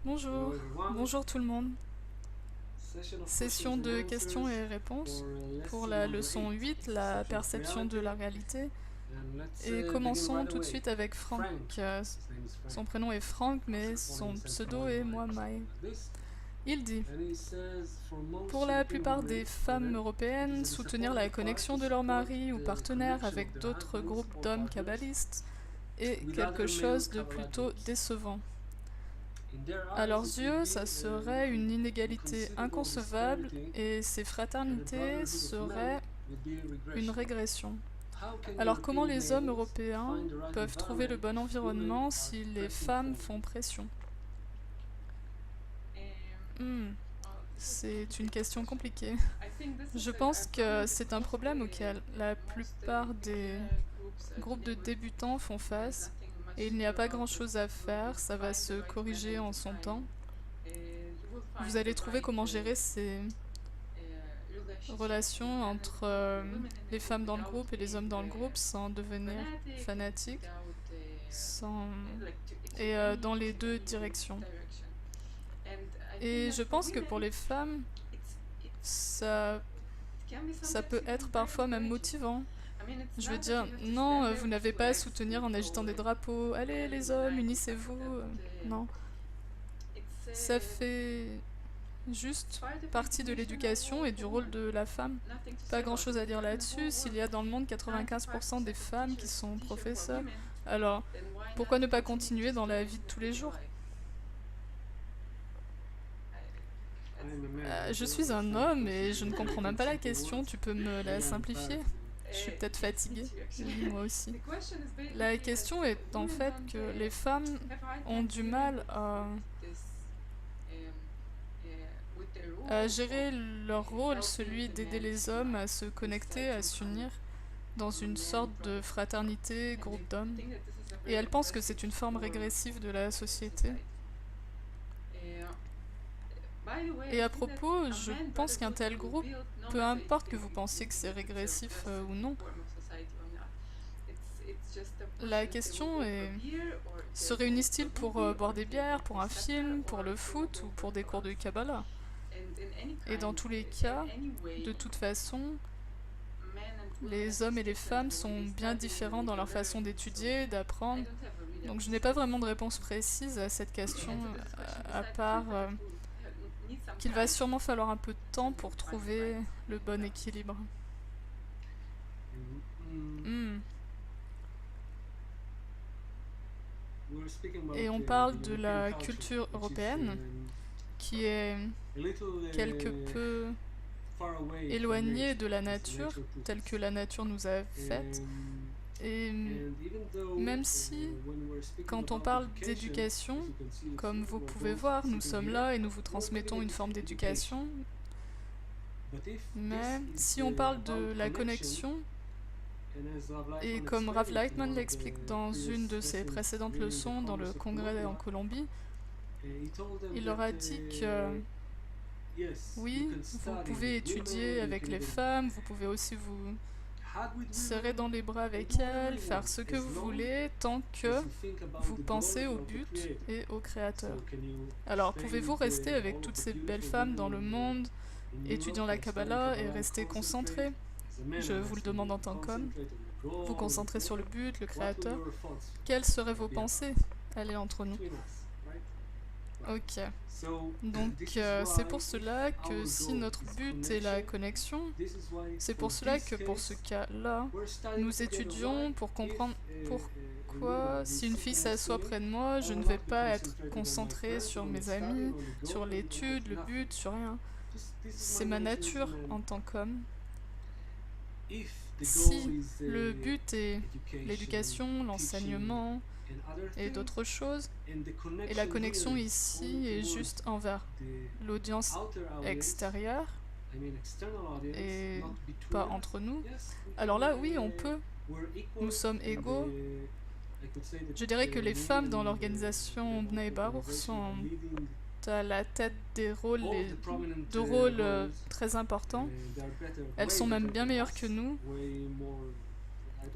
Bonjour, bonjour tout le monde. Session de questions et réponses pour la leçon 8, la perception de la réalité. Et commençons tout de suite avec Franck. Son prénom est Franck, mais son pseudo est Moi Mai. Il dit: pour la plupart des femmes européennes, soutenir la connexion de leur mari ou partenaire avec d'autres groupes d'hommes kabbalistes est quelque chose de plutôt décevant. À leurs yeux, ça serait une inégalité inconcevable et ces fraternités seraient une régression. Alors comment les hommes européens peuvent trouver le bon environnement si les femmes font pression? C'est une question compliquée. Je pense que c'est un problème auquel la plupart des groupes de débutants font face. Et il n'y a pas grand-chose à faire, ça va se corriger en son temps. Vous allez trouver comment gérer ces relations entre les femmes dans le groupe et les hommes dans le groupe sans devenir fanatiques, et dans les deux directions. Et je pense que pour les femmes, ça peut être parfois même motivant. Je veux dire, non, vous n'avez pas à soutenir en agitant des drapeaux. Allez les hommes, unissez-vous. Non. Ça fait juste partie de l'éducation et du rôle de la femme. Pas grand-chose à dire là-dessus. S'il y a dans le monde 95% des femmes qui sont professeurs, alors pourquoi ne pas continuer dans la vie de tous les jours? Je suis un homme et je ne comprends même pas la question. Tu peux me la simplifier? Je suis peut-être fatiguée. Oui, moi aussi. La question est en fait que les femmes ont du mal à gérer leur rôle, celui d'aider les hommes à se connecter, à s'unir dans une sorte de fraternité, groupe d'hommes. Et elles pensent que c'est une forme régressive de la société. Et à propos, je pense qu'un tel groupe, peu importe que vous pensiez que c'est régressif ou non, la question est: se réunissent-ils pour boire des bières, pour un film, pour le foot ou pour des cours de Kabbalah? Et dans tous les cas, de toute façon, les hommes et les femmes sont bien différents dans leur façon d'étudier, d'apprendre. Donc je n'ai pas vraiment de réponse précise à cette question, à part qu'il va sûrement falloir un peu de temps pour trouver le bon équilibre. Et on parle de la culture européenne qui est quelque peu éloignée de la nature, telle que la nature nous a faite. Et même si, quand on parle d'éducation, comme vous pouvez voir, nous sommes là et nous vous transmettons une forme d'éducation, mais si on parle de la connexion, et comme Rav Lightman l'explique dans une de ses précédentes leçons dans le congrès en Colombie, il leur a dit que oui, vous pouvez étudier avec les femmes, vous pouvez aussi vous serrer dans les bras avec elles, faire ce que vous voulez, tant que vous pensez au but et au Créateur. Alors, pouvez-vous rester avec toutes ces belles femmes dans le monde, étudiant la Kabbalah et rester concentré? Je vous le demande en tant qu'homme. Vous concentrez sur le but, le Créateur. Quelles seraient vos pensées? Allez, entre nous. Ok. Donc c'est pour cela que si notre but est la connexion, c'est pour cela que pour ce cas-là, nous étudions pour comprendre pourquoi si une fille s'assoit près de moi, je ne vais pas être concentré sur mes amis, sur l'étude, le but, sur rien. C'est ma nature en tant qu'homme. Si le but est l'éducation, l'enseignement et d'autres choses, et la connexion ici est juste envers l'audience extérieure et pas entre nous, alors là oui on peut, nous sommes égaux. Je dirais que les femmes dans l'organisation Bnei Baruch sont à la tête des rôles, de rôles très importants. Elles sont même bien meilleures que nous,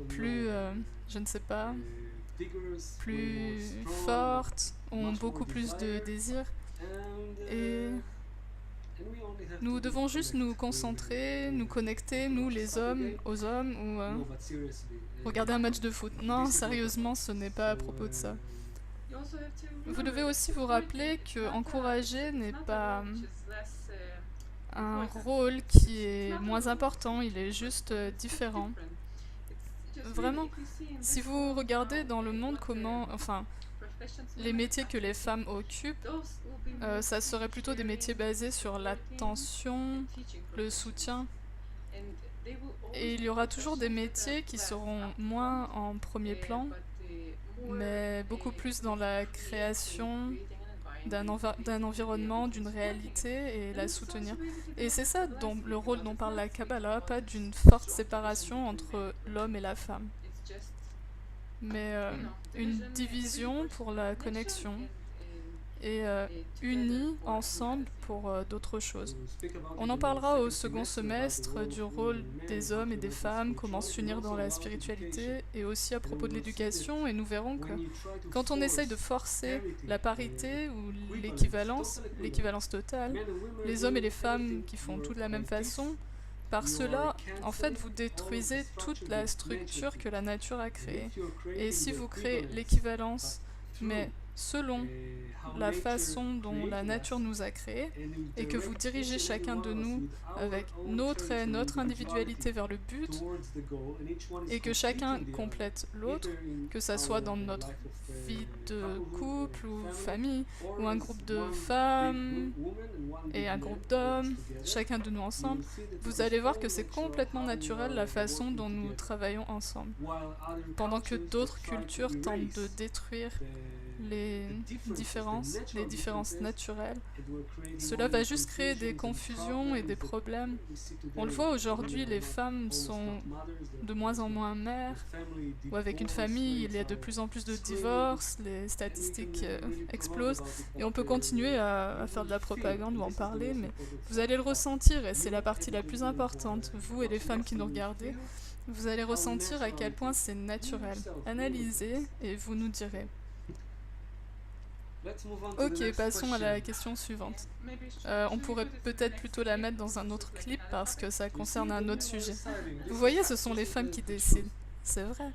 plus, je ne sais pas, plus fortes, ont beaucoup plus de désir. Et nous devons juste nous concentrer, nous connecter, nous les hommes, aux hommes, ou regarder un match de foot. Non, sérieusement, ce n'est pas à propos de ça. Vous devez aussi vous rappeler que encourager n'est pas un rôle qui est moins important, il est juste différent. Vraiment, si vous regardez dans le monde comment, enfin, les métiers que les femmes occupent, ça serait plutôt des métiers basés sur l'attention, le soutien. Et il y aura toujours des métiers qui seront moins en premier plan, mais beaucoup plus dans la création d'un environnement, d'une réalité et la soutenir. Et c'est ça dont, le rôle dont parle la Kabbalah, pas d'une forte séparation entre l'homme et la femme, mais une division pour la connexion et unis ensemble pour d'autres choses. On en parlera au second semestre du rôle des hommes et des femmes, comment s'unir dans la spiritualité et aussi à propos de l'éducation, et nous verrons que quand on essaye de forcer la parité ou l'équivalence totale, les hommes et les femmes qui font tout de la même façon, par cela, en fait, vous détruisez toute la structure que la nature a créée. Et si vous créez l'équivalence, mais selon la façon dont la nature nous a créés, et que vous dirigez chacun de nous avec notre individualité vers le but, et que chacun complète l'autre, que ça soit dans notre vie de couple ou famille, ou un groupe de femmes et un groupe d'hommes, chacun de nous ensemble, vous allez voir que c'est complètement naturel la façon dont nous travaillons ensemble. Pendant que d'autres cultures tentent de détruire les différences naturelles, cela va juste créer des confusions et des problèmes. On le voit aujourd'hui, les femmes sont de moins en moins mères, ou avec une famille, il y a de plus en plus de divorces, les statistiques explosent, et on peut continuer à faire de la propagande ou en parler, mais vous allez le ressentir, et c'est la partie la plus importante, vous et les femmes qui nous regardez, vous allez ressentir à quel point c'est naturel. Analysez et vous nous direz. Ok, passons à la question suivante. On pourrait peut-être plutôt la mettre dans un autre clip parce que ça concerne un autre sujet. Vous voyez, ce sont les femmes qui décident. C'est vrai.